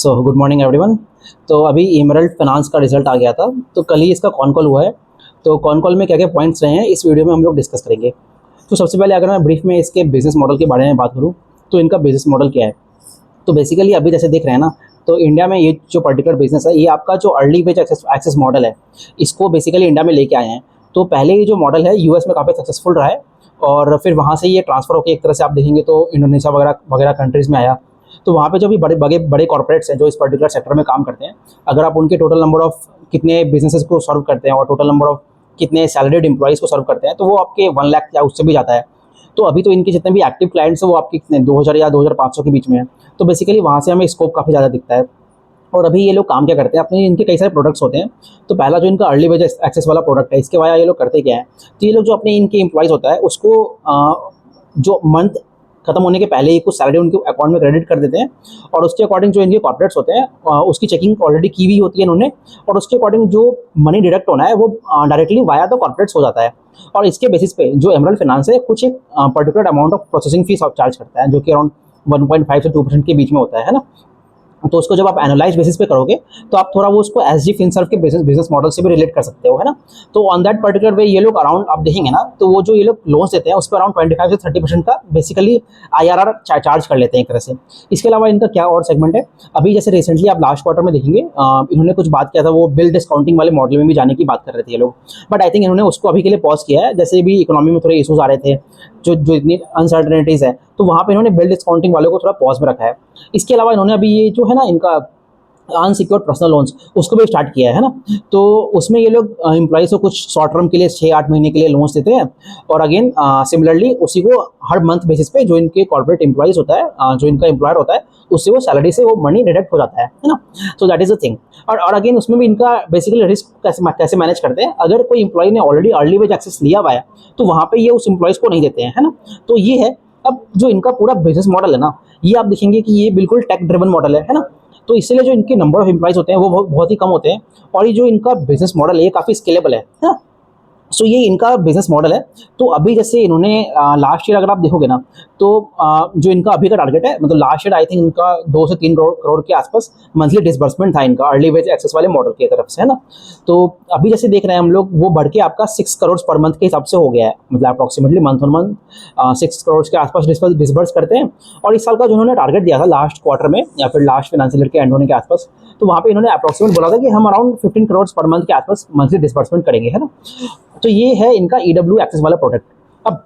Good morning everyone. तो अभी emerald finance का रिजल्ट आ गया था, तो कल ही इसका कॉन कॉल हुआ है। तो कॉन कॉल में क्या क्या पॉइंट्स रहे हैं इस वीडियो में हम लोग डिस्कस करेंगे। तो सबसे पहले अगर मैं ब्रीफ में इसके बिजनेस मॉडल के बारे में बात करूँ तो इनका बिजनेस मॉडल क्या है। तो बेसिकली अभी जैसे देख रहे हैं ना, तो इंडिया में ये जो पर्टिकुलर बिजनेस है, ये आपका जो अर्ली वेज एक्सेस मॉडल है, इसको बेसिकली इंडिया में लेके आए हैं। तो पहले ये जो मॉडल है यूएस में काफ़ी सक्सेसफुल रहा है, और फिर वहाँ से ये ट्रांसफ़र होकर एक तरह से आप देखेंगे तो इंडोनेशिया वगैरह वगैरह कंट्रीज़ में आया। तो वहाँ पे जो भी बड़े बड़े बड़े कॉर्पोरेट्स हैं जो इस पर्टिकुलर सेक्टर में काम करते हैं, अगर आप उनके टोटल नंबर ऑफ कितने बिजनेसेस को सर्व करते हैं और टोटल नंबर ऑफ कितने सैलरीड एम्प्लॉइज़ को सर्व करते हैं, तो वो आपके 1 लाख या उससे भी ज़्यादा है। तो अभी तो इनके जितने भी एक्टिव क्लाइंट्स हैं वो आपके कितने 2000 या 2500 के बीच में है। तो बेसिकली वहाँ से हमें स्कोप काफ़ी ज़्यादा दिखता है। और अभी ये लोग काम क्या करते हैं, अपने इनके कई सारे प्रोडक्ट्स होते हैं। तो पहला जो इनका अर्ली वेज एक्सेस वाला प्रोडक्ट है, इसके वाया ये लोग करते क्या है, तो ये लोग जो अपने इनके एम्प्लॉइज़ होता है उसको जो मंथ खत्म होने के पहले ही कुछ सैलरी उनके अकाउंट में क्रेडिट कर देते हैं, और उसके अकॉर्डिंग जो इनके कॉर्पोरेट्स होते हैं उसकी चेकिंग ऑलरेडी की हुई होती है इन्होंने, और उसके अकॉर्डिंग जो मनी डिडक्ट होना है वो डायरेक्टली वाया द कॉर्पोरेट्स हो जाता है। और इसके बेसिस पे जो एमरल्ड फाइनेंस है कुछ एक particular amount of processing fees charge करता है, जो कि अराउंड 1.5 से 2% के बीच में होता है ना। तो उसको जब आप एनालाइज बेसिस पे करोगे तो आप थोड़ा वो उसको एसजी फिनसर्व के बिजनेस मॉडल से भी रिलेट कर सकते हो, है ना। तो ऑन दैट पर्टिकुलर वे ये लोग अराउंड आप देखेंगे ना, तो वो जो ये लोग लोन्स देते हैं उस पर अराउंड 25 से 30% का बेसिकली आईआरआर चार्ज कर लेते हैं एक तरह से। इसके अलावा इनका क्या और सेगमेंट है, अभी जैसे रिसेंटली आप लास्ट क्वार्टर में देखेंगे इन्होंने कुछ बात किया था, वो बिल डिस्काउंटिंग वाले मॉडल में भी जाने की बात कर रहे थे ये लोग। बट आई थिंक इन्होंने उसको अभी के लिए पॉज किया है, जैसे भी इकोनॉमी में थोड़े इशूज़ आ रहे थे, जो इतनी अनसर्टनिटीज़ है, तो वहाँ पे इन्होंने बिल डिस्काउंटिंग वालों को थोड़ा पॉज में रखा है। इसके अलावा इन्होंने अभी ये जो है ना इनका अनसिक्योर्ड पर्सनल लोन्स उसको भी स्टार्ट किया है ना। तो उसमें ये लोग एम्प्लॉइज़ को कुछ शॉर्ट टर्म के लिए 6-8 महीने के लिए लोन्स देते हैं, और अगेन सिमिलरली उसी को हर मंथ बेसिस पे जो इनके कॉर्पोरेट एम्प्लॉइज़ होता है, जो इनका एम्प्लॉयर होता है, उससे वो सैलरी से वो मनी डिडक्ट हो जाता है ना। तो दैट इज़ द थिंग। और अगेन उसमें भी इनका बेसिकली रिस्क कैसे मैनेज करते हैं, अगर कोई एम्प्लॉय ने ऑलरेडी अर्ली वेज एक्सेस लिया हुआ है तो वहाँ पे ये उस एम्प्लॉइज़ को नहीं देते हैं, है ना। तो ये है। अब जो इनका पूरा बिजनेस मॉडल है ना, ये आप देखेंगे कि ये बिल्कुल टेक ड्रिवन मॉडल है ना। तो इसलिए जो इनके नंबर ऑफ एम्प्लॉइज होते हैं वो बहुत ही कम होते हैं, और ये जो इनका बिजनेस मॉडल है ये काफ़ी स्केलेबल है ना। सो ये इनका बिजनेस मॉडल है। तो अभी जैसे इन्होंने लास्ट ईयर अगर आप देखोगे ना, तो जो इनका अभी का टारगेट है, मतलब लास्ट ईयर आई थिंक इनका 2 से 3 करोड़ के आसपास मंथली डिसबर्समेंट था इनका अर्ली वेज एक्सेस वाले मॉडल की तरफ से, है ना। तो अभी जैसे देख रहे हैं हम लोग, वो बढ़ के आपका 6 करोड़ पर मंथ के हिसाब से हो गया है, मतलब approximately month on month 6 crore के आसपास डिसबर्स करते हैं। और इस साल का जो उन्होंने टारगेट दिया था लास्ट क्वार्टर में या फिर लास्ट फाइनेंशियल ईयर के एंड होने के आसपास, तो वहाँ पे इन्होंने अप्रॉक्सीमेट बोला था कि हम अराउंड 15 करोड़ पर मंथ के आसपास मंथली डिसबर्समेंट करेंगे, है ना। तो ये है इनका ईडब्ल्यू एक्सेस वाला प्रोडक्ट। अब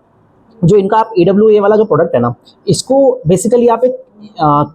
जो इनका आप ईडब्ल्यू ए वाला जो प्रोडक्ट है ना, इसको बेसिकली आप एक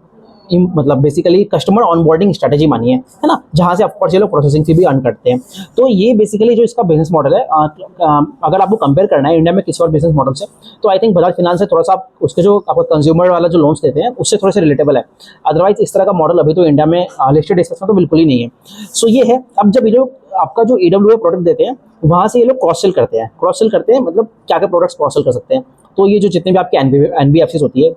मतलब बेसिकली कस्टमर ऑनबोर्डिंग स्ट्रेटेजी मानिए, है ना, जहाँ से ऑफकोर्स ये लोग प्रोसेसिंग फी भी अर्न करते हैं। तो ये बेसिकली जो इसका बिजनेस मॉडल है, अगर आपको कंपेयर करना है इंडिया में किसी और बिजनेस मॉडल से, तो आई थिंक बजाज फाइनेंस से थोड़ा सा उसके जो आपको कंज्यूमर वाला जो लोन्स देते हैं उससे थोड़े से रिलेटेबल है। अदरवाइज इस तरह का मॉडल अभी तो इंडिया में लिस्टेड स्टेटस में तो बिल्कुल ही नहीं है। सो ये है। अब जब ये लोग आपका जो ईडब्ल्यू प्रोडक्ट देते हैं, वहाँ से ये लोग क्रॉस सेल करते हैं। क्रॉस सेल करते हैं मतलब क्या क्या प्रोडक्ट्स क्रॉस सेल कर सकते हैं। तो ये जो जितने भी आपके एनबीएफसीज होती है,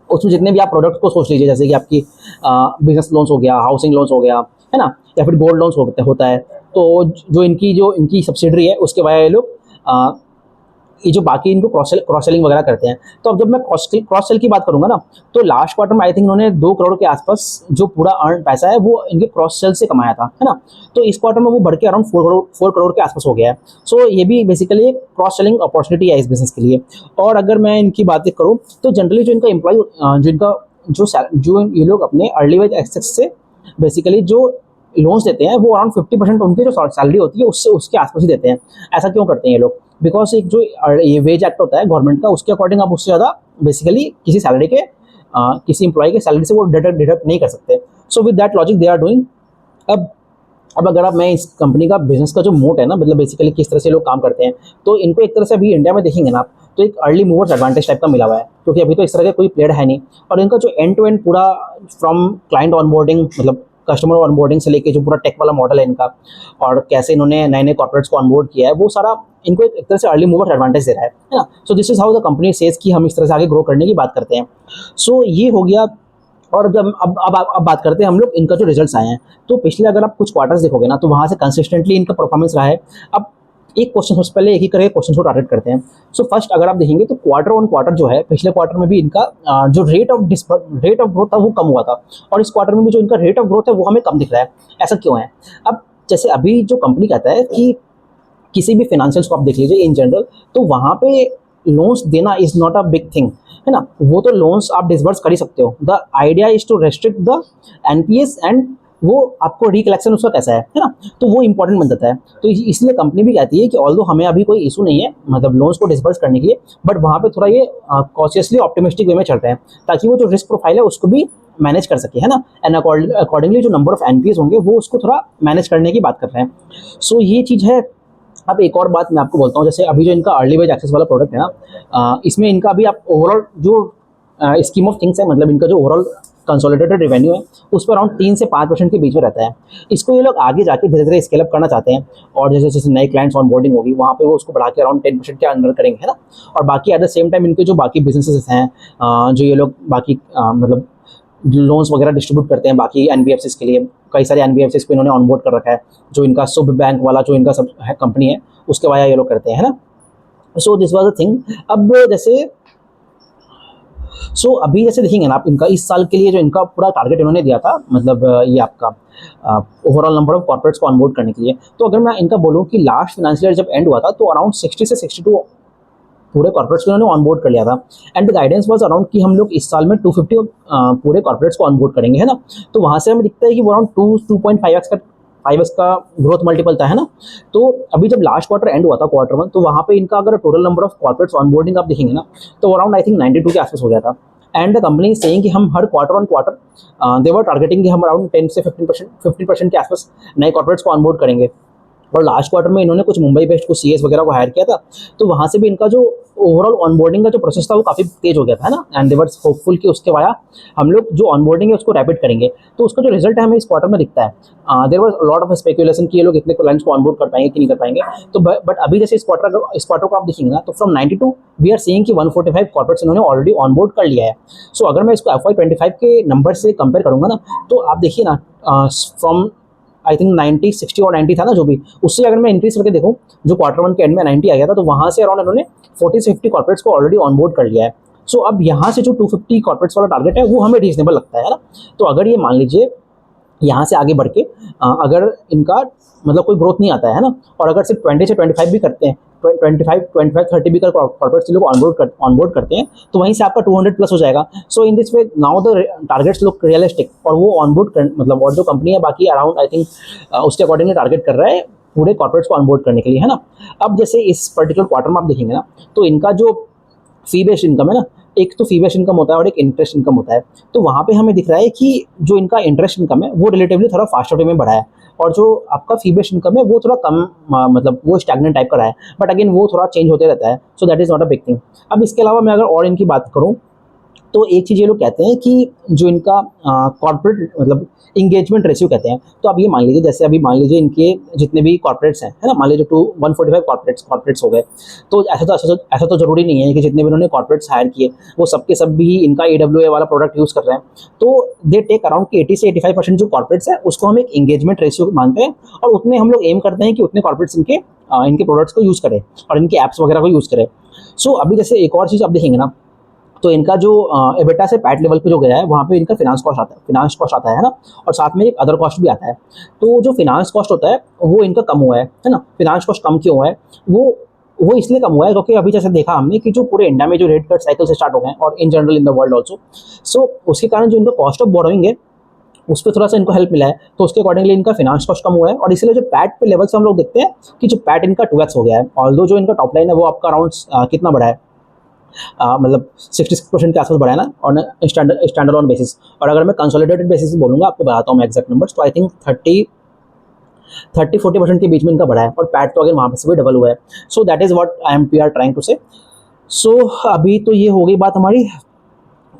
उसमें जितने भी आप प्रोडक्ट को सोच लीजिए, जैसे कि आपकी बिजनेस लोन्स हो गया, हाउसिंग लोन्स हो गया, है ना, या फिर गोल्ड लोन्स होता है। तो जो इनकी सब्सिडरी है उसके वजह ये लोग ये जो बाकी इनको क्रॉस सेलिंग वगैरह करते हैं। तो अब जब मैं क्रॉस सेल की बात करूंगा ना, तो लास्ट क्वार्टर में आई थिंक उन्होंने 2 करोड़ के आसपास जो पूरा अर्न पैसा है वो इनके क्रॉस सेल से कमाया था, है ना। तो इस क्वार्टर में वो बढ़ के अराउंड 4 करोड़ के आसपास हो गया है। सो ये भी बेसिकली एक क्रॉस सेलिंग अपॉर्चुनिटी है इस बिजनेस के लिए। और अगर मैं इनकी बातें करूँ तो जनरली जो इनका एम्प्लॉय जो ये लोग अपने अर्ली वेज एक्सेस से बेसिकली जो लोन्स देते हैं, वो अराउंड 50% उनकी जो सैलरी होती है उसके आसपास ही देते हैं। ऐसा क्यों करते हैं ये लोग, बिकॉज एक जो ये वेज एक्ट होता है गवर्नमेंट का, उसके अकॉर्डिंग आप उससे ज़्यादा बेसिकली किसी सैलरी के किसी एम्प्लॉय के सैलरी से वो डिडक्ट नहीं कर सकते। So with that logic they are doing. अब अगर आप मैं इस कंपनी का बिजनेस का जो मोट है ना, मतलब बेसिकली किस तरह से लोग काम करते हैं, तो इनको एक तरह से अभी इंडिया में देखेंगे ना आप, तो एक अर्ली मूवर्स एडवांटेज टाइप का मिला हुआ है, क्योंकि अभी तो इस तरह का कोई प्लेयर है नहीं। और इनका जो एंड टू एंड पूरा फ्रॉम क्लाइंट ऑनबोर्डिंग, मतलब कस्टमर ऑनबोर्डिंग से लेके जो पूरा टेक वाला मॉडल है इनका, और कैसे इन्होंने नए नए कॉर्पोरेट्स को ऑनबोर्ड किया है, वो सारा इनको एक तरह से अर्ली मूवर एडवांटेज दे रहा है ना। सो this is how the company says कि हम इस तरह से आगे ग्रो करने की बात करते हैं। सो ये हो गया। और जब अब बात करते हैं हम लोग इनका जो रिजल्ट्स आए हैं, तो पिछले अगर आप कुछ क्वार्टर्स देखोगे ना, तो वहाँ से कंसिस्टेंटली इनका परफॉर्मेंस रहा है। अब एक क्वेश्चन सबसे पहले एक ही करके क्वेश्चन को टारगेट करते हैं। सो फर्स्ट अगर आप देखेंगे तो क्वार्टर ऑन क्वार्टर जो है, पिछले क्वार्टर में भी इनका जो रेट ऑफ ग्रोथ था वो कम हुआ था, और इस क्वार्टर में भी जो इनका रेट ऑफ ग्रोथ है वो हमें कम दिख रहा है। ऐसा क्यों है? अब जैसे अभी जो कंपनी कहता है कि किसी भी फाइनेंशियल्स को आप देख लीजिए इन जनरल, तो वहाँ पे लोन्स देना is not a big thing, है ना। वो तो लोन्स आप डिसबर्स कर ही सकते हो। The idea is to restrict the NPS, and वो आपको रिकलेक्शन उसका कैसा है ना, तो वो इंपॉर्टेंट बन जाता है। तो इसलिए कंपनी भी कहती है कि ऑल्दो हमें अभी कोई इशू नहीं है मतलब लोन्स को डिसबर्स करने के लिए, बट वहाँ पे थोड़ा ये कॉशियसली ऑप्टिमिस्टिक वे में चल रहे हैं, ताकि वो जो रिस्क प्रोफाइल है उसको भी मैनेज कर सके, है ना। एंड अकॉर्डिंगली जो नंबर ऑफ एनपीएस होंगे वो उसको थोड़ा मैनेज करने की बात कर रहे हैं। सो ये चीज़ है। अब एक और बात मैं आपको बोलता हूँ, जैसे अभी जो इनका अर्ली वेज एक्सेस वाला प्रोडक्ट है ना, इसमें इनका अभी आप ओवरऑल जो स्कीम ऑफ थिंग्स है, मतलब इनका जो ओवरऑल कंसोलिडेटेड रेवेन्यू है उस पर अराउंड 3 से 5% के बीच में रहता है। इसको ये लोग आगे जाके धीरे धीरे स्केल अप करना चाहते हैं, और जैसे जैसे नए क्लाइंट्स ऑनबोर्डिंग होगी वहाँ पे वो उसको बढ़ा के अराउंड 10% के अंदर करेंगे, है ना। और बाकी एट द सेम टाइम इनके जो बाकी बिजनेसेस हैं, जो ये लोग बाकी मतलब लोन्स वगैरह डिस्ट्रीब्यूट करते हैं बाकी एनबीएफसीज के लिए, कई सारे एनबीएफसीज को इन्होंने ऑनबोर्ड कर रखा है। जो इनका शुभ बैंक वाला जो इनका सब है कंपनी है उसके वाया ये लोग करते हैं, है ना। So this was the thing. अब जैसे अभी जैसे देखेंगे ना आप, इनका इस साल के लिए जो इनका पूरा टारगेट इन्होंने दिया था, मतलब ये आपका ओवरऑल नंबर ऑफ कॉर्पोरेट्स को ऑनबोर्ड करने के लिए, तो अगर मैं इनका बोलूँ कि लास्ट फाइनेंशियल ईयर जब एंड हुआ था तो अराउंड 60 से 62 पूरे कॉर्पोरेट्स को इन्होंने ऑनबोर्ड कर लिया था। And the guidance was around कि हम लोग इस साल में 250 पूरे कॉर्पोरेट्स को ऑनबोर्ड करेंगे, है ना। तो वहाँ से हमें दिखता है कि वो अराउंड 2.5x का 5x का ग्रोथ मल्टीपल था, है ना। तो अभी जब लास्ट क्वार्टर एंड हुआ था Q1, तो वहाँ पे इनका अगर total number of corporates onboarding आप देखेंगे ना, तो अराउंड आई थिंक 92 के आसपास हो गया था। एंड द कंपनी सेइंग कि हम हर quarter on quarter they were targeting कि हम अराउंड 10 से 15% के आसपास नए कॉर्पोरेट्स को ऑनबोर्ड करेंगे। और लास्ट क्वार्टर में इन्होंने कुछ मुंबई बेस्ड कुछ सीएस वगैरह को हायर किया था, तो वहाँ से भी इनका जो ओवरऑल ऑनबोर्डिंग का जो प्रोसेस था वो काफ़ी तेज हो गया था, है ना। एंड दे वर होपफुल कि उसके वाया हम लोग जो ऑनबोर्डिंग है उसको रैपिड करेंगे, तो उसका जो रिजल्ट है हमें इस क्वार्टर में दिखता है। There was lot of speculation कि ये लोग इतने क्लाइंट्स को ऑनबोर्ड कर पाएंगे कि नहीं कर पाएंगे, तो बट अभी जैसे इस क्वार्टर को आप देखेंगे ना, तो फ्रॉम 92 वी आर सीइंग कि 145 कॉर्पोरेट्स इन्होंने ऑलरेडी ऑनबोर्ड कर लिया है। सो अगर मैं इसको FY25 के नंबर से कंपेयर करूंगा ना, तो आप देखिए ना, फ्रॉम आई थिंक 90 60 और 90 था ना जो भी, उससे अगर मैं इंक्रीज करके देखूँ, जो Q1 के एंड में 90 आ गया था, तो वहाँ से अराउंड इन्होंने 40 से 50 कॉर्पोरेट्स को ऑलरेडी ऑनबोर्ड कर लिया है। सो अब यहाँ से जो 250 कॉर्पोरेट्स वाला टारगेट है वो हमें रीजनेबल लगता है ना। तो अगर ये मान लीजिए यहाँ से आगे बढ़ के अगर इनका मतलब कोई ग्रोथ नहीं आता है ना, और अगर सिर्फ 20 से 25 भी करते हैं, 25 30 भी कर कॉर्पोरेट्स लोग ऑनबोर्ड करते हैं, तो वहीं से आपका 200 प्लस हो जाएगा। So in this way now the targets look realistic, और वो ऑनबोर्ड मतलब और जो कंपनी है बाकी अराउंड आई थिंक उसके अकॉर्डिंगली टारगेट कर रहा है पूरे कॉर्पोरेट्स को ऑनबोर्ड करने के लिए, है ना। अब जैसे इस पर्टिकुलर क्वार्टर में आप देखेंगे ना, तो इनका जो फी बेस्ड इनकम है ना, एक तो फी बेस्ड इनकम होता है और एक इंटरेस्ट इनकम होता है। तो वहाँ पे हमें दिख रहा है कि जो इनका इंटरेस्ट इनकम है वो रिलेटिवली थोड़ा फास्टर वे में बढ़ा है, और जो आपका फी बेस्ड इनकम है वो थोड़ा कम मतलब वो स्टैग्नेंट टाइप का रहा है, बट अगेन वो थोड़ा चेंज होते रहता है। So that is not a big thing. अब इसके अलावा मैं अगर और इनकी बात करूँ, तो एक चीज़ ये लोग कहते हैं कि जो इनका कॉर्पोरेट मतलब इंगेजमेंट रेशियो कहते हैं, तो अब ये मान लीजिए, जैसे अभी मान लीजिए इनके जितने भी कॉर्पोरेट्स हैं, है ना, मान लीजिए 145 कॉर्पोरेट्स हो गए, तो ऐसा तो जरूरी नहीं है कि जितने भी उन्होंने कॉर्पोरेट्स हायर किए वो सबके सब भी इनका AWA वाला प्रोडक्ट यूज़ कर रहे हैं। तो दे टेक अराउंड 80 से 85% जो कॉर्पोरेट्स है उसको हम एक इंगेजमेंट रेशियो मानते हैं, और उतने हम लोग एम करते हैं कि उतने कॉर्पोरेट्स इनके प्रोडक्ट्स को यूज़ करें और इनके ऐप्स वगैरह को यूज़ करें। सो अभी जैसे एक और चीज़ आप देखेंगे ना, तो इनका जो एबिटा से पैट लेवल पे जो गया है वहाँ पे इनका फिनांस कॉस्ट आता है ना, और साथ में एक अदर कॉस्ट भी आता है। तो जो फिनांस कॉस्ट होता है वो इनका कम हुआ है ना। फिनांस कॉस्ट कम क्यों हुआ है? वो इसलिए कम हुआ है क्योंकि अभी जैसे देखा हमने कि जो पूरे इंडिया में जो रेट कट साइकिल से स्टार्ट हो गए हैं, और in general in the world also, so उसके कारण जो इनका कॉस्ट ऑफ बोरोइंग है उस पर थोड़ा सा इनको हेल्प मिला है, तो उसके अकॉर्डिंगली इनका फिनांस कॉस्ट कम हुआ है। और इसलिए जो पैट पे लेवल से हम लोग देखते हैं कि जो पैट इनका 2x हो गया है, ऑल्दो जो इनका टॉप लाइन है वो आपका अराउंड कितना बड़ा है, मतलब 66% के आसपास बढ़ा है ना ऑन स्टैंडर्ड ऑन बेसिस। और अगर मैं कंसोलिडेटेड बेसिस बोलूँगा, आपको बताता हूँ मैं एग्जैक्ट नंबर्स, तो आई थिंक 30-40% के बीच में इनका बढ़ा है, और पैट तो अगर वहाँ से भी डबल हुआ है। So that is what I am we are trying to say. So अभी तो ये हो गई बात हमारी,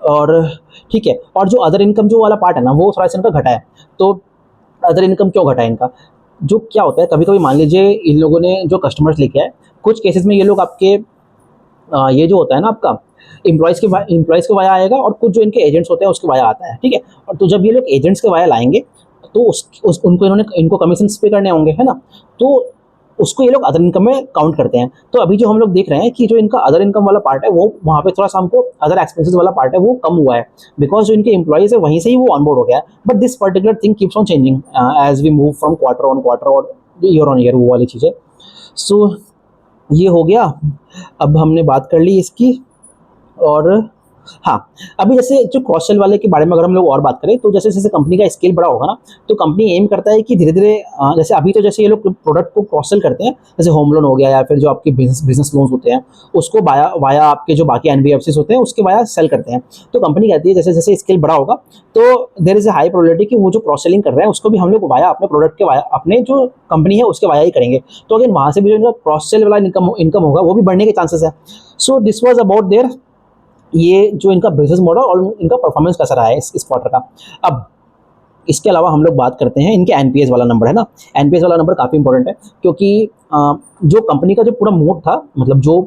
और ठीक है। और जो अदर इनकम जो वाला पार्ट है ना, वो थोड़ा सा इनका घटा है। तो अदर इनकम क्यों घटा है इनका? जो क्या होता है, कभी कभी मान लीजिए इन लोगों ने जो कस्टमर्स लेके आए, कुछ केसेस में ये लोग आपके ये जो होता है ना आपका एम्प्लॉयज़ के वाया आएगा, और कुछ जो इनके एजेंट्स होते हैं उसके वाया आता है, ठीक है। और तो जब ये लोग एजेंट्स के वाया लाएंगे तो उनको कमीशन पे करने होंगे, है ना। तो उसको ये लोग अदर इनकम में काउंट करते हैं। तो अभी जो हम लोग देख रहे हैं कि जो इनका अदर इनकम वाला पार्ट है, वो वहाँ पे थोड़ा सा हमको अदर एक्सपेंसेस वाला पार्ट है वो कम हुआ है, बिकॉज जो इनके एम्प्लॉइज है वहीं से ही वो ऑनबोर्ड हो गया है। But this particular thing keeps on changing as we move from quarter on quarter और ईयर ऑन ईयर, वो वाली चीज़ें। सो ये हो गया। अब हमने बात कर ली इसकी। और हाँ, अभी जैसे जो क्रॉस सेल वाले के बारे में अगर हम लोग और बात करें, तो जैसे जैसे कंपनी का स्केल बड़ा होगा ना, तो कंपनी एम करता है कि धीरे धीरे जैसे अभी तो जैसे ये लोग प्रोडक्ट को क्रॉस सेल करते हैं, जैसे होम लोन हो गया या फिर जो आपके बिजनेस लोन्स होते हैं, उसको वाया वाया आपके जो बाकी एनबीएफसीज होते हैं उसके वाया सेल करते हैं। तो कंपनी कहती है जैसे जैसे स्केल बड़ा होगा, तो there is a high probability कि वो जो क्रॉस सेलिंग कर रहे हैं उसको भी हम लोग वाया अपने प्रोडक्ट के वाया अपने जो कंपनी है उसके वाया ही करेंगे। तो अगेन वहाँ से भी जो इनका क्रॉस सेल वाला इनकम होगा वो भी बढ़ने के चांसेस है। So this was about their ये जो इनका बिजनेस मॉडल और इनका परफॉर्मेंस कैसा रहा है इस क्वार्टर का। अब इसके अलावा हम लोग बात करते हैं इनके एनपीएस वाला नंबर है ना। एनपीएस वाला नंबर काफ़ी इंपॉर्टेंट है, क्योंकि जो कंपनी का जो पूरा मोड था, मतलब जो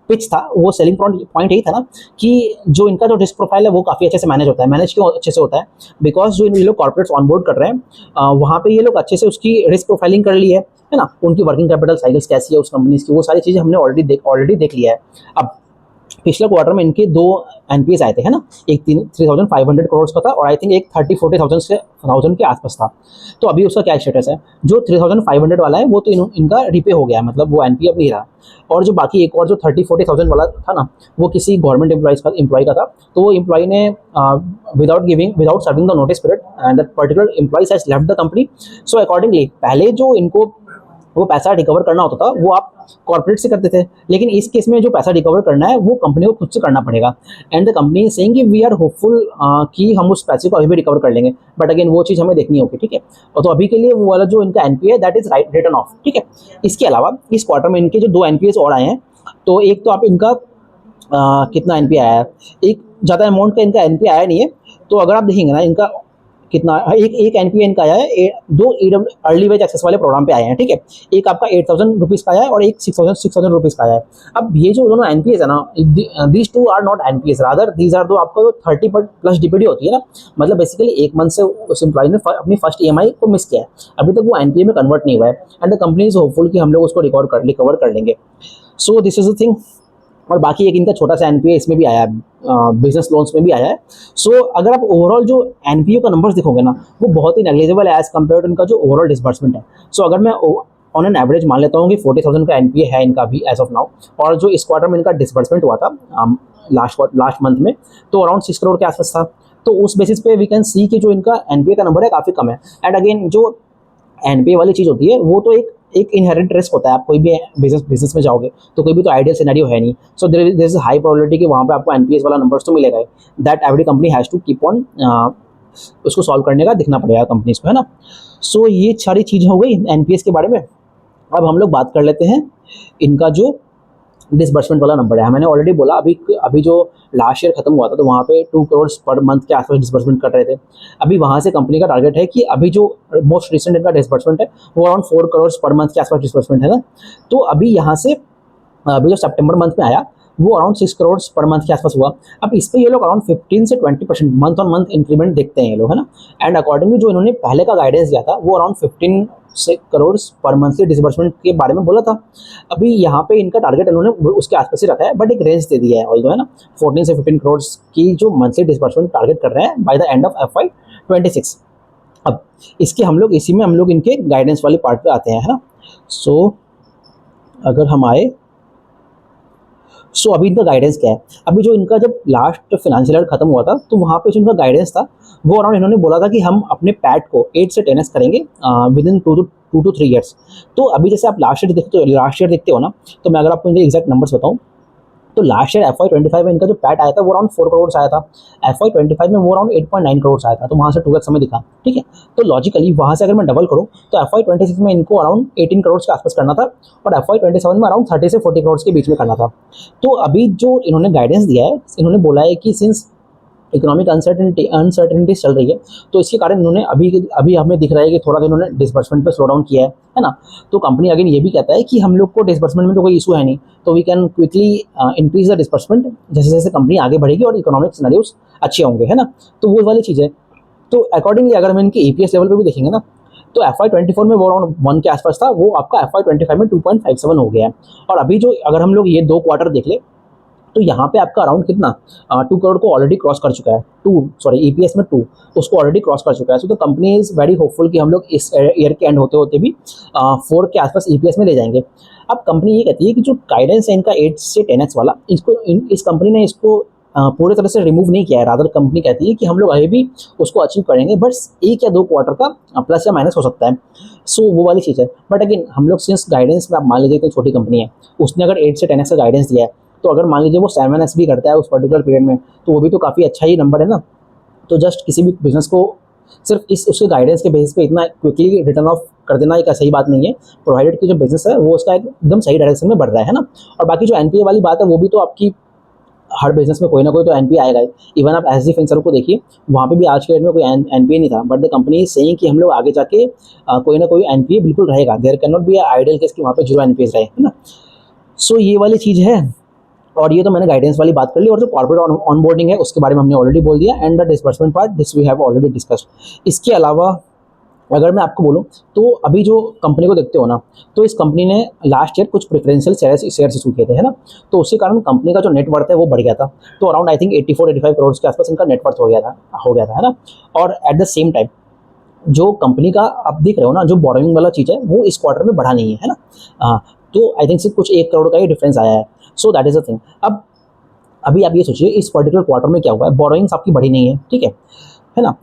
पिच था, वो सेलिंग पॉइंट यही था ना कि जो इनका जो रिस्क प्रोफाइल है वो काफ़ी अच्छे से मैनेज होता है। मैनेज क्यों अच्छे से होता है? बिकॉज जो ये लोग कॉर्पोरेट्स ऑनबोर्ड कर रहे हैं वहाँ पे ये लोग अच्छे से उसकी रिस्क प्रोफाइलिंग कर ली है ना। उनकी वर्किंग कैपिटल साइकिल्स कैसी है उस कंपनी की, वो सारी चीज़ें हमने ऑलरेडी देख लिया है। अब पिछले क्वार्टर में इनके दो एनपीएस आए थे, है ना। एक 3,500 करोड़ का था और आई थिंक एक 30-40,000 के आसपास था। तो अभी उसका क्या स्टेटस है? जो 3,500 वाला है वो तो इनका रिपे हो गया है, मतलब वो एनपीए अब नहीं रहा। और जो बाकी एक और जो 30-40,000 वाला था ना, वो किसी गवर्नमेंट एम्प्लॉय का था। तो वो एम्प्लॉय ने without serving the notice period and that particular employee has left the company. So accordingly पहले जो इनको वो पैसा रिकवर करना होता था वो आप कॉर्पोरेट से करते थे, लेकिन इस केस में जो पैसा रिकवर करना है वो कंपनी को खुद से करना पड़ेगा। And the company is saying कि वी आर होपफुल कि हम उस पैसे को अभी भी रिकवर कर लेंगे, बट अगेन वो चीज़ हमें देखनी होगी, ठीक है। और तो अभी के लिए वो वाला जो इनका एनपीए है that is right return of, ठीक है। इसके अलावा इस क्वार्टर में इनके जो दो एनपीएस और आए हैं, तो एक तो आप इनका कितना एनपीए आया है, एक ज़्यादा अमाउंट का इनका एनपीए आया नहीं है। तो अगर आप देखेंगे ना इनका कितना, एक एनपीए इनका आया है, दो ईडब्ल्यू अर्ली वेज एक्सेस वाले प्रोग्राम पे आए हैं, ठीक है। एक आपका 8,000 रुपीज़ का आया है और एक 6,000 रुपीज़ का आया है। अब ये जो दोनों एनपीएस है ना, these two are not NPS, rather these are दो आपका जो 30+ डीपीडी होती है ना, मतलब बेसिकली एक मंथ से उस एम्प्लॉय ने अपनी फर्स्ट ईएमआई को मिस किया है, अभी तक वो एनपीए में कन्वर्ट नहीं हुआ है। And the company is hopeful कि हम लोग उसको रिकवर कर लेंगे। सो दिस इज द थिंग। और बाकी एक इनका छोटा सा एनपीए इसमें भी आया है, बिजनेस लोन्स में भी आया है। सो अगर आप ओवरऑल जो एनपीए का नंबर्स देखोगे ना, वो बहुत ही नेग्लिजिबल है एज कम्पेयर टू इनका जो ओवरऑल डिसबर्समेंट है। सो अगर मैं ऑन एन एवरेज मान लेता हूँ कि 40,000 का एनपीए है इनका भी एज ऑफ नाउ, और जो इस क्वार्टर में इनका डिसबर्समेंट हुआ था लास्ट मंथ में, तो अराउंड 6 करोड़ के आसपास था। तो उस बेसिस पे वी कैन सी कि जो इनका एनपीए का नंबर है काफ़ी कम है। एंड अगेन जो एनपीए वाली चीज़ होती है वो तो एक इनहेरेंट रिस्क होता है। आप कोई भी बिजनेस में जाओगे तो कोई भी तो आइडियल सिनेरियो है नहीं। So there is high probability कि वहाँ पे आपको एनपीएस वाला नंबर्स तो मिलेगा ही। That every company has to keep on उसको सॉल्व करने का दिखना पड़ेगा कंपनीज को, है ना। सो ये सारी चीज़ें हो गई एनपीएस के बारे में। अब हम लोग बात कर लेते हैं इनका जो डिसबर्समेंट वाला नंबर है। मैंने ऑलरेडी बोला अभी जो लास्ट ईयर खत्म हुआ था तो वहाँ पे 2 करोड़ पर मंथ के आसपास डिसबर्समेंट कर रहे थे। अभी वहाँ से कंपनी का टारगेट है कि अभी जो मोस्ट रिसेंट इनका डिसबर्समेंट है वो अराउंड 4 करोड़ पर मंथ के आसपास डिसबर्समेंट है ना। तो अभी यहाँ से अभी जो सितंबर मंथ में आया वो अराउंड 6 करोड़ पर मंथ के आसपास हुआ। अब इस पर ये लोग अराउंड 15 से 20% मंथ ऑन मंथ इंक्रीमेंट देखते हैं ये लोग, है ना। एंड अकॉर्डिंगली जो इन्होंने पहले का गाइडेंस दिया था वो अराउंड 15 से करोड़ पर मंथ के डिसबर्समेंट के बारे में बोला था। अभी यहाँ पे इनका टारगेट इन्होंने उसके आसपास ही रखा है, बट एक रेंज दे दिया है ऑल्दो, है ना। 14 से 15 करोड़ की जो मंथली डिसबर्समेंट टारगेट कर रहे हैं by the end of FY26। अब इसके इसी में हम लोग इनके गाइडेंस वाले पार्ट पे आते हैं, है ना। सो अगर हम आए, अभी इनका गाइडेंस क्या है? अभी जो इनका जब लास्ट फाइनेंशियल ईयर खत्म हुआ था तो वहाँ पे जो इनका गाइडेंस था वो अराउंड इन्होंने बोला था कि हम अपने पैट को 8 से 10x करेंगे विद इन 2 to 3 ईयर्स। तो अभी जैसे आप लास्ट ईयर देखते हो ना, तो मैं अगर आपको इनके एग्जैक्ट नंबर्स बताऊँ तो लास्ट ईयर FY25 में इनका जो पैट आया था वो अराउंड 4 करोड़ आया था। FY25 में वो अराउंड 8.9 करोड़ आया था, तो वहाँ से 2x हमें दिखा, ठीक है। तो लॉजिकली वहाँ से अगर मैं डबल करूँ तो FY26 में इनको अराउंड 18 करोड़ के आसपास करना था और FY27 में अराउंड 30 से 40 करोड़ के बीच में करना था। तो अभी जो इन्होंने गाइडेंस दिया है, इन्होंने बोला है कि सिंस इकोनॉमिक अनसर्टेनिटी चल रही है तो इसके कारण इन्होंने अभी हमें दिख रहा है कि थोड़ा सा इन्होंने डिसबर्समेंट पे स्लो डाउन किया है ना। तो कंपनी अगेन ये भी कहता है कि हम लोग को डिसबर्समेंट में तो कोई इशू है नहीं, तो we can quickly increase the disbursement जैसे जैसे कंपनी आगे बढ़ेगी और इकोनॉमिक सिनेरियोस अच्छे होंगे, है ना। तो वो वाली चीज़ है। तो अकॉर्डिंगली अगर हम इनके EPS लेवल पे भी देखेंगे ना, तो FY24 में वो अराउंड 1 के आसपास था, वो आपका FY25 में 2.57 हो गया है। और अभी जो अगर हम लोग ये 2 क्वार्टर देख ले तो यहाँ पे आपका अराउंड कितना 2 करोड़ को ऑलरेडी क्रॉस कर चुका है, 2 सॉरी ईपीएस में 2 उसको ऑलरेडी क्रॉस कर चुका है। So the company is very hopeful कि हम लोग इस ईयर के एंड होते होते भी 4 के आसपास ईपीएस में ले जाएंगे। अब कंपनी ये कहती है कि जो गाइडेंस है इनका 8 से 10x वाला, इस कंपनी ने इसको पूरे तरह से रिमूव नहीं किया है। रादर कंपनी कहती है कि हम लोग अभी भी उसको अचीव करेंगे, बस 1 या 2 क्वार्टर का प्लस या माइनस हो सकता है। सो वो वाली चीज़ है। बट अगेन हम लोग सिंस गाइडेंस में आप मान लीजिए कि छोटी कंपनी है, उसने अगर 8 से 10x का गाइडेंस दिया है, तो अगर मान लीजिए वो 7x भी करता है उस पर्टिकुलर पीरियड में, तो वो भी तो काफ़ी अच्छा ही नंबर है ना। तो जस्ट किसी भी बिजनेस को सिर्फ इस उसके गाइडेंस के बेसिस पे इतना क्विकली रिटर्न ऑफ कर देना एक सही बात नहीं है, प्रोवाइडेड कि जो बिजनेस है वो उसका एकदम सही डायरेक्शन में बढ़ रहा है ना। और बाकी जो एनपीए वाली बात है वो भी तो आपकी हर बिजनेस में कोई ना कोई तो एनपीए आएगा ही। इवन आप एसडी फिनसर्व को देखिए, वहाँ पे भी आज के डेट में कोई एनपीए नहीं था, but the company is saying कि हम लोग आगे जाके कोई ना कोई एनपीए बिल्कुल रहेगा। There can not be ideal case कि वहाँ पे 0 एनपीए रहे, है ना। सो ये वाली चीज़ है। और ये तो मैंने गाइडेंस वाली बात कर ली, और जो कॉर्पोरेट ऑनबोर्डिंग है उसके बारे में हमने ऑलरेडी बोल दिया, and the disbursement part this we have already discussed. इसके अलावा अगर मैं आपको बोलूं तो अभी जो कंपनी को देखते हो ना, तो इस कंपनी ने लास्ट ईयर कुछ प्रेफरेंशियल शेयर्स इशू किए थे, है ना। तो उसी कारण कंपनी का जो नेटवर्थ है वो बढ़ गया था। तो अराउंड आई थिंक 84-85 करोड़ के आसपास इनका नेटवर्थ हो गया था, है ना। और एट द सेम टाइम जो कंपनी का आप देख रहे हो ना, जो बोरोइंग वाला चीज़ है वो इस क्वार्टर में बढ़ा नहीं है ना। तो आई थिंक सिर्फ कुछ 1 करोड़ का ही डिफरेंस आया है। So that is the thing. अब अभी आप ये सोचिए इस पर्टिकुलर क्वार्टर में क्या हुआ है, बोरोइंग्स आपकी बढ़ी नहीं है, ठीक है ना।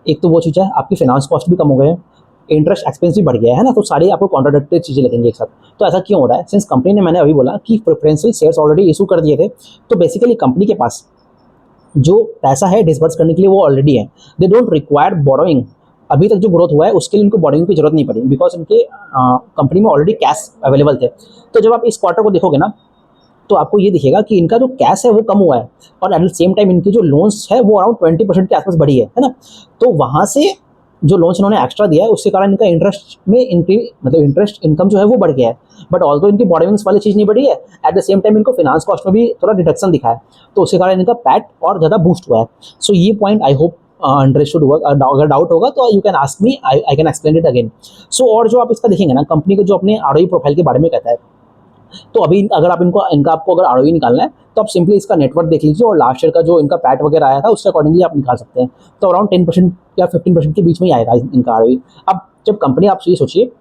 एक तो वो चीज़ है, आपकी फाइनेंस कॉस्ट भी कम हो गए हैं, इंटरेस्ट एक्सपेंस भी बढ़ गया है ना। तो सारी आपको कॉन्ट्राडिक्टरी चीज़ें लगेंगी एक साथ। तो ऐसा क्यों हो रहा है? सिंस कंपनी ने, मैंने अभी बोला कि प्रेफरेंशियल शेयर्स ऑलरेडी इशू कर दिए थे, तो बेसिकली कंपनी के पास जो पैसा है डिसबर्स करने के लिए वो ऑलरेडी है। They don't require borrowing. अभी तक जो ग्रोथ हुआ है उसके लिए इनको बोरोइंग की जरूरत नहीं पड़ी, बिकॉज इनके कंपनी में ऑलरेडी कैश अवेलेबल थे। तो जब आप इस क्वार्टर को देखोगे ना, तो आपको ये दिखेगा कि इनका जो कैश है वो कम हुआ है, और एट द सेम टाइम इनकी जो लोन्स है वो अराउंड 20% के आसपास बढ़ी है ना। तो वहाँ से जो लोन्स इन्होंने एक्स्ट्रा दिया है उसके कारण इनका इंटरेस्ट में इंटरेस्ट इनकम जो है वो बढ़ गया है। बट ऑल्दो इनकी बोरोइंग्स वाली चीज़ नहीं बढ़ी है, एट द सेम टाइम इनको फाइनेंस कॉस्ट में भी थोड़ा डिडक्शन दिखा है, तो उसके कारण इनका पैट और ज़्यादा बूस्ट हुआ है। सो ये पॉइंट आई होप अंडरस्टूड हुआ। अगर डाउट होगा तो you can ask me, I can explain it again. So और जो आप इसका देखेंगे ना, कंपनी के जो अपने आरओई प्रोफाइल के बारे में कहता है, तो अभी अगर आप इनका आपको अगर आरओई निकालना है तो आप सिंपली इसका नेटवर्क देख लीजिए, और लास्ट ईयर का जो इनका पैट वगैरह आया था उसके अकॉर्डिंगली आप निकाल सकते हैं। तो अराउंड 10% या 15% के बीच में ही आएगा इनका आरओई। अब जब कंपनी, आप ये सोचिए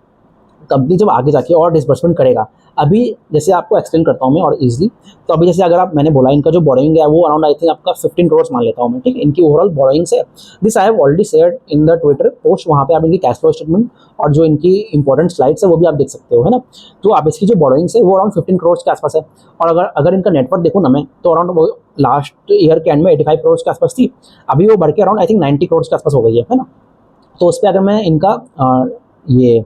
कंपनी जब आगे जाके और डिसबर्समेंट करेगा, अभी जैसे आपको एक्सप्लेन करता हूँ मैं और इजीली। तो अभी जैसे अगर आप, मैंने बोला इनका जो बोरोइंग है वो अराउंड आई थिंक आपका 15 करोड़ मान लेता हूँ मैं, ठीक है, इनकी ओवरऑल बोरोइंग्स है। This I have already shared in the Twitter post, वहाँ पे आप इनकी कैश फ्लो स्टेटमेंट और जो इनकी इंपॉर्टेंट स्लाइड्स है वो भी आप देख सकते हो, है ना। तो आप इसकी जो बोरोइंग्स है वो अराउंड 15 करोड़ के आसपास है। और अगर इनका नेटवर्क देखूँ ना मैं, तो अराउंड वो लास्ट ईयर के एंड में 85 करोड़ के आसपास थी, अभी वो बढ़ के अराउंड आई थिंक 90 करोड़ के आसपास हो गई है ना। तो उस पर अगर मैं इनका ये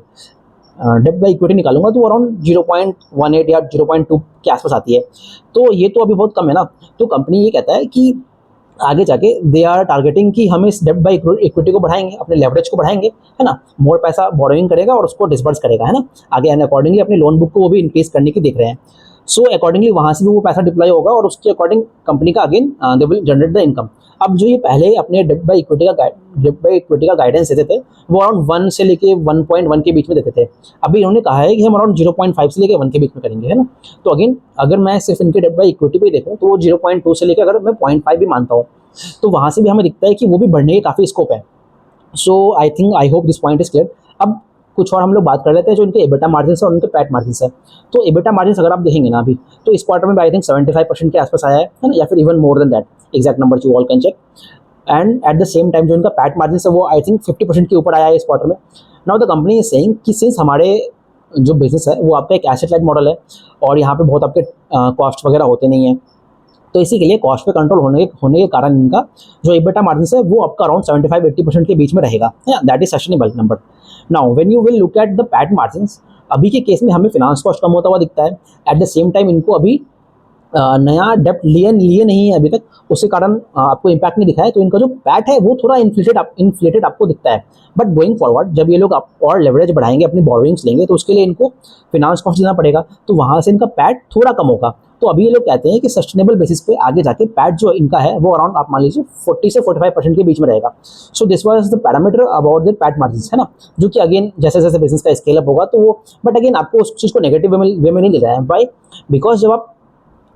डेब्ट बाई इक्विटी निकालूंगा तो अराउंड 0.18 या 0.2 के आसपास आती है। तो ये तो अभी बहुत कम है ना। तो कंपनी ये कहता है कि आगे जाके दे आर टारगेटिंग कि हम इस डेब्ट बाई इक्विटी को बढ़ाएंगे, अपने लेवरेज को बढ़ाएंगे, है ना। मोर पैसा बोरोइंग करेगा और उसको डिसबर्स करेगा, है ना, आगे, एंड अकॉर्डिंगली अपनी लोन बुक को वो भी इंक्रीज करने की देख रहे हैं। सो अकॉर्डिंगली वहाँ से भी वो पैसा डिप्लॉय होगा, और उसके अकॉर्डिंग कंपनी का again they will generate the income. अब जो ये पहले अपने डेब्ट बाई इक्विटी का गाइडेंस देते थे वो अराउंड 1 से लेके 1.1 के बीच में देते थे। अभी इन्होंने कहा है कि हम अराउंड 0.5 से लेके 1 के बीच में करेंगे, है ना। तो अगेन अगर मैं सिर्फ इनके डेब्ट बाई इक्विटी पे देखूँ तो वो 0.2 से लेकर अगर मैं 0.5 भी मानता हूँ, तो वहाँ से भी हमें दिखता है कि वो भी बढ़ने के काफ़ी स्कोप है। So I hope this point is clear. अब कुछ और हम लोग बात कर लेते हैं जो इनके एबिटा मार्जिन है और उनके पैट मार्जिन है। तो एबिटा मार्जिन अगर आप देखेंगे ना अभी, तो इस क्वार्टर में आई थिंक 75% के आसपास आया है ना, या फिर even more than that, exact number you all can check. And at the same time जो इनका पैट मार्जिन है वो आई थिंक 50% के ऊपर आया है इस क्वार्टर में। Now the company is saying कि सिंस हमारे जो बिजनेस है वो आपका एक एसेट लाइट मॉडल है, और यहाँ पे बहुत आपके कॉस्ट वगैरह होते नहीं है, तो इसी के लिए कॉस्ट पे कंट्रोल होने के कारण इनका जो एबिटा मार्जिन है वो आपका अराउंड 75-80% के बीच में रहेगा, that is sustainable number. Now when you will look at the PAT margin, अभी के केस में हमें फाइनेंस कॉस्ट कम होता हुआ दिखता है, एट द सेम टाइम इनको अभी नया डेप्ट लिए नहीं है अभी तक, उसके कारण आपको इम्पैक्ट नहीं दिखा है, तो इनका जो पैट है वो थोड़ा इन्फ्लेटेड आपको दिखता है। बट गोइंग फॉरवर्ड जब ये लोग आप और लेवरेज बढ़ाएंगे, अपनी बोरोइंग्स लेंगे, तो उसके लिए इनको फिनांस कॉस्ट देना पड़ेगा, तो वहाँ से इनका पैट थोड़ा कम होगा। तो अभी ये लोग कहते हैं कि सस्टेनेबल बेसिस पे आगे जाके पैट जो इनका है वो अराउंड आप मान लीजिए 40 से 45% के बीच में रहेगा। So this was the parameter about the PAT margin, है ना, जो कि अगेन जैसे जैसे बिजनेस का स्केल अप होगा तो वो, बट अगेन आपको उस चीज़ को नेगेटिव वे में नहीं ले जाए। बाई बिकॉज जब आप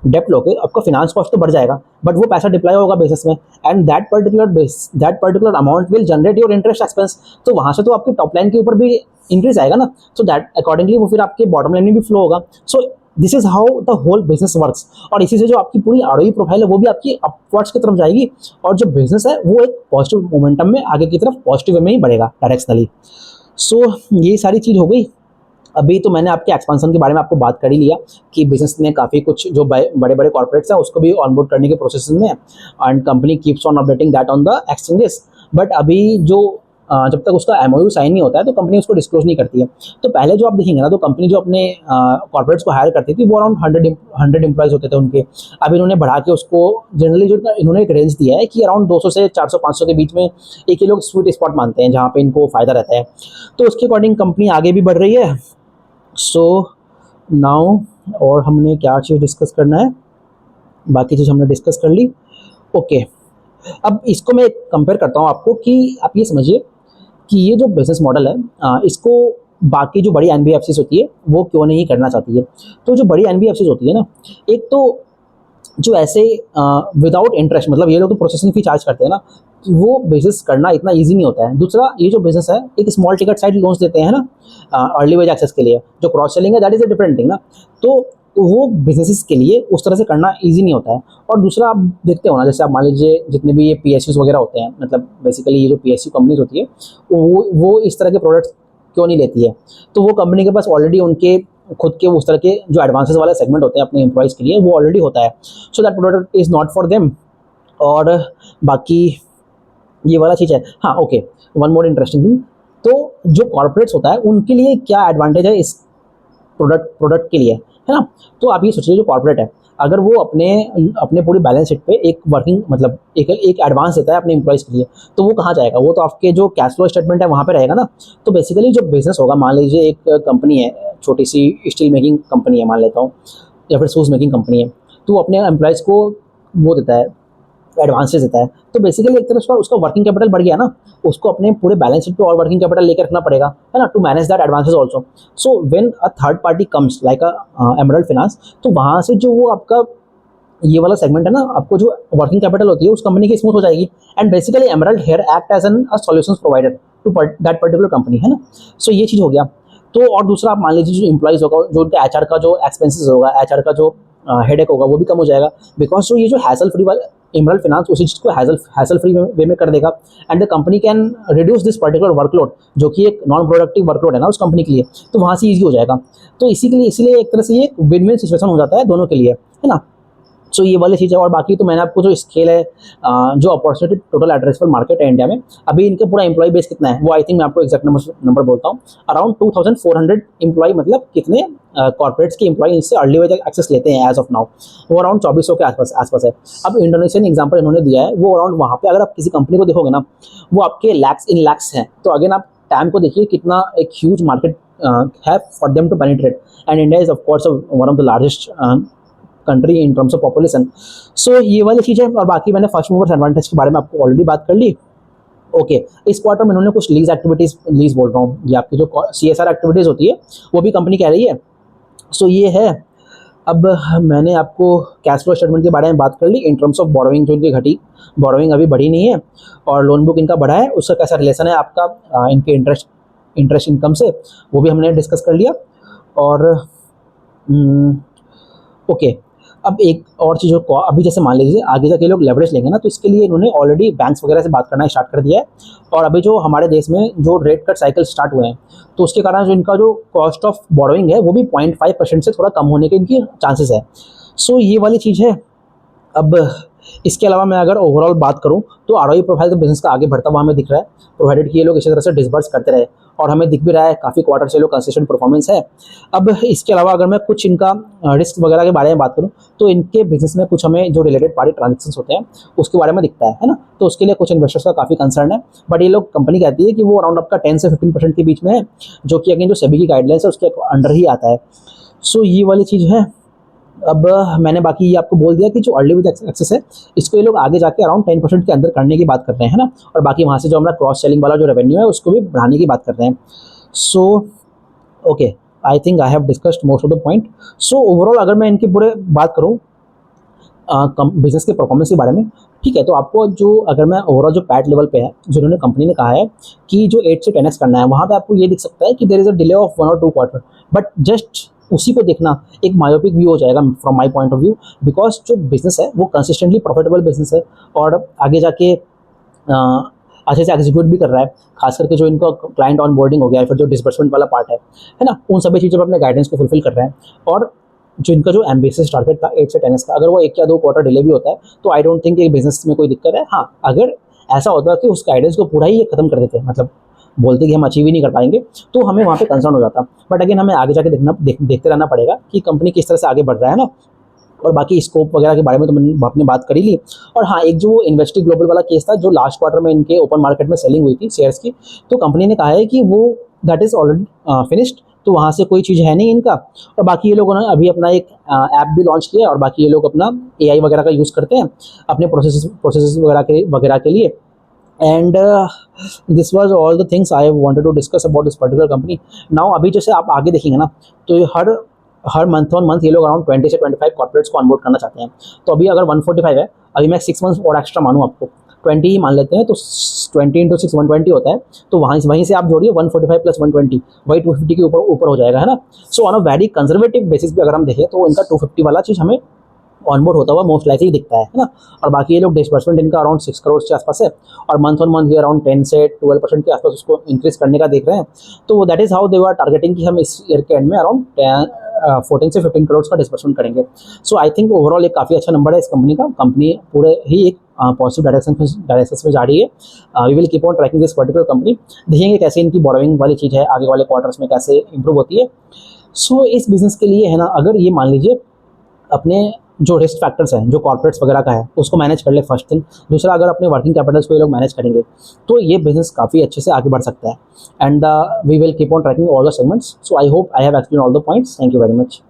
डेप्ट लोगे आपका फिनांस कॉस्ट तो बढ़ जाएगा, बट वो पैसा डिप्लॉय होगा बिजनेस में, and that particular amount will generate your interest expense. तो वहाँ से तो आपकी टॉप लाइन के ऊपर भी इंक्रीज आएगा ना, सो दैट अकॉर्डिंगली वो फिर आपके बॉटम लाइन में भी फ्लो होगा। So this is how the whole business works, और इसी से जो आपकी पूरी आरओई प्रोफाइल है वो भी आपकी अपवर्ड्स की तरफ जाएगी, और जो बिजनेस है वो एक पॉजिटिव मोमेंटम में आगे की तरफ पॉजिटिव वे में ही बढ़ेगा डायरेक्शनली। सो ये सारी चीज़ हो गई। अभी तो मैंने आपके एक्सपेंशन के बारे में आपको बात कर ही लिया कि बिजनेस ने काफ़ी कुछ जो बड़े बड़े कॉर्पोरेट्स हैं उसको भी ऑनबोर्ड करने के प्रोसेस में है, and company keeps on updating that on the exchanges. But अभी जो जब तक उसका एमओयू साइन नहीं होता है तो कंपनी उसको डिस्क्लोज नहीं करती है। तो पहले जो आप देखेंगे ना, तो कंपनी जो अपने कॉर्पोरेट्स को हायर करती थी वो अराउंड 100 एम्प्लॉयज़ होते थे उनके। अब इन्होंने बढ़ा के उसको जनरली जो इन्होंने एक रेंज दिया है कि अराउंड 200 से 400-500 के बीच में एक ये लोग स्वीट स्पॉट मानते हैं जहाँ पे इनको फ़ायदा रहता है। तो उसके अकॉर्डिंग कंपनी आगे भी बढ़ रही है। सो नाउ और हमने क्या चीज़ डिस्कस करना है, बाकी चीज़ हमने डिस्कस कर ली। ओके, अब इसको मैं कंपेयर करता हूँ आपको कि आप ये समझिए कि ये जो बिज़नेस मॉडल है इसको बाकी जो बड़ी एनबीएफसीज होती है वो क्यों नहीं करना चाहती है। तो जो बड़ी एनबीएफसीज होती है ना, एक तो जो ऐसे विदाउट इंटरेस्ट, मतलब ये लोग तो प्रोसेसिंग फी चार्ज करते हैं ना, तो वो बिजनेस करना इतना इजी नहीं होता है। दूसरा, ये जो बिजनेस है एक स्मॉल टिकट साइड लोन्स देते हैं ना अर्ली वेज एक्सेस के लिए, जो क्रॉस सेलिंग है that is a different thing ना। तो वो बिजनेसेस के लिए उस तरह से करना इजी नहीं होता है। और दूसरा, आप देखते हो ना, जैसे आप मान लीजिए जितने भी ये पीएसयूज वगैरह होते हैं, मतलब बेसिकली ये जो पीएसयू कंपनीज होती है वो इस तरह के प्रोडक्ट्स क्यों नहीं लेती है। तो वो कंपनी के पास ऑलरेडी उनके खुद के उस तरह के जो एडवांसेस वाले सेगमेंट होते हैं अपने एम्प्लॉयज़ के लिए वो ऑलरेडी होता है। So that product is not for them. और बाकी ये वाला चीज़ है। हाँ, okay, one more interesting thing, तो जो कॉर्पोरेट्स होता है उनके लिए क्या एडवांटेज है इस प्रोडक्ट के लिए, है ना। तो आप ये सोचिए, जो कॉर्पोरेट है अगर वो अपने अपने पूरी बैलेंस शीट पे एक वर्किंग, मतलब एक एडवांस देता है अपने एम्प्लॉयज़ के लिए, तो वो कहाँ जाएगा, वो तो आपके जो कैश फ्लो स्टेटमेंट है वहाँ पे रहेगा ना। तो बेसिकली जो बिजनेस होगा, मान लीजिए एक कंपनी है, छोटी सी स्टील मेकिंग कंपनी है मान लेता हूँ, या फिर शूज़ मेकिंग कंपनी है, तो वो अपने एम्प्लॉयज़ को वो देता है, एडवांसेस देता है। तो बेसिकली एक तरह उसका वर्किंग कैपिटल बढ़ गया ना, उसको अपने पूरे बैलेंस शीट पे और वर्किंग कैपिटल लेकर रखना पड़ेगा, है ना, to manage that advances also. So when a third party comes like Emerald Finance, तो वहाँ से जो वो आपका ये वाला सेगमेंट है ना, आपको जो वर्किंग कैपिटल होती है उस कंपनी की स्मूथ हो जाएगी। And basically Emerald here act as an solutions provider to that particular company, है ना। सो ये चीज़ हो गया। तो और दूसरा, आप मान लीजिए जो एम्प्लॉइज़ होगा, जो उनका एचआर का जो एक्सपेंसेस होगा, एचआर का जो हेडेक होगा वो भी कम हो जाएगा, बिकॉज जो ये जो हैसल फ्री वाला एमरल्ड फाइनेंस उसी चीज़ को हैसल फ्री वे में कर देगा। And the company can reduce this particular workload, जो कि एक नॉन प्रोडक्टिव वर्कलोड है ना उस कंपनी के लिए, तो वहाँ से ईजी हो जाएगा। तो इसीलिए एक तरह से ये विन विन सिचुएशन हो जाता है दोनों के लिए, है ना। सो ये वाली चीज़ है। और बाकी तो मैंने आपको जो स्केल है, जो अपॉर्चुनिटी टोटल एड्रेसेबल मार्केट है इंडिया में, अभी इनका पूरा एम्प्लॉय बेस कितना है वो आई थिंक मैं आपको एक्जैक्ट नंबर बोलता हूँ। अराउंड 2400 एम्प्लॉय, मतलब कितने कॉर्पोरेट्स के एम्प्लॉय इससे अर्ली वेज एक्सेस लेते हैं एज ऑफ नाउ, वो अराउंड 2400 के आसपास है। अब इंडोनेशियन एग्जाम्पल इन्होंने दिया है, वो अराउंड वहाँ पे अगर आप किसी कंपनी को देखोगे ना, वो आपके लैक्स हैं। तो अगेन आप टाइम को देखिए, कितना एक ह्यूज मार्केट है for them to penetrate, and India is of course one of the largest country in terms of population. So ये वाली चीज़ है। और बाकी मैंने फर्स्ट मूवर्स एडवांटेज के बारे में आपको ऑलरेडी बात कर ली। ओके, इस क्वार्टर में इन्होंने कुछ लीज बोल रहा हूँ, ये आपकी जो CSR एक्टिविटीज़ होती है वो भी कंपनी कह रही है। सो ये है। अब मैंने आपको कैश फ्लो स्टेटमेंट के बारे में बात कर ली। इन टर्म्स ऑफ बोरोइंग जो इनकी घटी, बोरोइंग अभी बढ़ी नहीं है, और लोन बुक इनका बढ़ा है, उसका कैसा रिलेशन है आपका इनके इंटरेस्ट इनकम से, वो भी हमने डिस्कस कर लिया। और ओके, अब एक और चीज़, अभी जैसे मान लीजिए आगे जाके लोग लेवरेज लेंगे ना, तो इसके लिए इन्होंने ऑलरेडी बैंक्स वगैरह से बात करना स्टार्ट कर दिया है। और अभी जो हमारे देश में जो रेट कट साइकिल स्टार्ट हुए हैं, तो उसके कारण जो इनका जो कॉस्ट ऑफ बोरोइंग है वो भी 0.5% से थोड़ा कम होने के इनकी चांसेस है। सो ये वाली चीज़ है। अब इसके अलावा मैं अगर ओवरऑल बात करूँ तो आरओई प्रोफाइल तो बिजनेस का आगे बढ़ता हुआ हमें दिख रहा है, प्रोवाइडेड कि ये लोग इसी तरह से डिसबर्स करते रहे, और हमें दिख भी रहा है काफ़ी क्वार्टर से लोग कंसिस्टेंट परफॉर्मेंस है। अब इसके अलावा अगर मैं कुछ इनका रिस्क वगैरह के बारे में बात करूँ तो इनके बिजनेस में कुछ हमें जो रिलेटेड पार्टी ट्रांजेक्शन्स होते हैं उसके बारे में दिखता है ना, तो उसके लिए कुछ इन्वेस्टर्स का काफ़ी कंसर्न है। बट ये लोग कंपनी कहती है कि वो अराउंड आपका 10 से 15% के बीच में है, जो कि अगेन जो सेबी की गाइडलाइंस है उसके अंडर ही आता है। सो ये वाली चीज़ है। अब मैंने बाकी ये आपको बोल दिया कि जो अर्ली विद एक्सेस है इसको ये लोग आगे जाके अराउंड 10% के अंदर करने की बात कर रहे हैं ना, और बाकी वहाँ से जो हमारा क्रॉस सेलिंग वाला जो रेवेन्यू है उसको भी बढ़ाने की बात कर रहे हैं। So okay, I think I have discussed most of the point. So overall अगर मैं इनकी पूरे बात करूँ बिजनेस के परफॉर्मेंस के बारे में, ठीक है, तो आपको जो अगर मैं ओवरऑल जो पैट लेवल पे है जिन्होंने कंपनी ने कहा है कि जो 8 से 10x करना है, वहाँ पे आपको ये दिख सकता है कि there is a delay of 1 और 2 क्वार्टर, बट जस्ट उसी को देखना एक मायोपिक व्यू हो जाएगा from my point of view, because जो बिजनेस है वो कंसिस्टेंटली प्रॉफिटेबल बिजनेस है और आगे जाके अच्छे से एग्जीक्यूट भी कर रहा है, खास करके जो इनका क्लाइंट ऑन बोर्डिंग हो गया है, फिर जो डिसबर्समेंट वाला पार्ट है ना, उन सभी चीज़ों पर अपने गाइडेंस को फुलफिल कर रहे हैं। और जो इनका जो एम्बिशियस टारगेट था 8 से 10x का, अगर वो 1 या 2 क्वार्टर डिले भी होता है तो आई डोंट थिंक एक बिजनेस में कोई दिक्कत है। हाँ, अगर ऐसा होता है कि उस गाइडेंस को पूरा ही ये खत्म कर देते, मतलब बोलते कि हम अचीव ही नहीं कर पाएंगे, तो हमें वहाँ पे कंसर्न हो जाता। बट अगेन हमें आगे जाके देखते रहना पड़ेगा कि कंपनी किस तरह से आगे बढ़ रहा है ना, और बाकी स्कोप वगैरह के बारे में तो मैंने आपने बात कर ही ली। और हाँ, एक जो इन्वेस्टी ग्लोबल वाला केस था जो लास्ट क्वार्टर में इनके ओपन मार्केट में सेलिंग हुई थी शेयर्स की, तो कंपनी ने कहा है कि वो दैट इज़ ऑलरेडी फिनिश्ड, तो वहाँ से कोई चीज़ है नहीं इनका। और बाकी ये लोगों ने अभी अपना एक ऐप भी लॉन्च किया है, और बाकी ये लोग अपना AI वगैरह का यूज़ करते हैं अपने प्रोसेस वगैरह के लिए। And this was all the things I wanted to discuss about this particular company. Now अभी जैसे आप आगे देखेंगे ना, तो ये हर मंथ ऑन मंथ ये लोग अराउंड 20 से 25 कॉर्पोरेट्स को ऑनबोर्ड करना चाहते हैं। तो अभी अगर 145 है, अभी मैं 6 मंथ्स और एक्स्ट्रा मानूँ आपको, 20 ही मान लेते हैं, तो 20 इंटू 6 120 होता है, तो वहीं से आप जोड़िए 145 प्लस 120, वही 250 के ऊपर हो जाएगा, है ना। So on a very conservative basis पे अगर हम देखें तो इनका 250 वाला चीज़ हमें ऑनबोर्ड होता हुआ मोस्ट लाइकली दिखता है ना। और बाकी ये लोग डिसबर्समेंट इनका अराउंड 6 करोड़ के आसपास है, और मंथ ऑन मंथ ये अराउंड 10 से 12% के आसपास उसको इंक्रीज करने का देख रहे हैं। तो that is how they are targeting कि हम इस ईयर के एंड में अराउंड 14 से 15 करोड़ का डिसबर्समेंट करेंगे। सो आई थिंक ओवरऑल एक काफ़ी अच्छा नंबर है इस कंपनी का। कंपनी पूरे ही एक पॉजिटिव डायरेक्शन में जा रही है। We will keep on tracking this particular company, देखेंगे कैसे इनकी बोरोइंग वाली चीज़ है आगे वाले क्वार्टर्स में कैसे इंप्रूव होती है। सो इस बिज़नेस के लिए है ना, अगर ये मान लीजिए अपने जो रिस्क फैक्टर्स हैं जो कॉर्पोरेट्स वगैरह का है उसको मैनेज कर ले, फर्स्ट थिंग। दूसरा, अगर अपने वर्किंग कैपिटल्स को ये लोग मैनेज करेंगे तो ये बिजनेस काफ़ी अच्छे से आगे बढ़ सकता है। And we will keep on tracking all the segments. So I hope I have explain all the points. Thank you very much.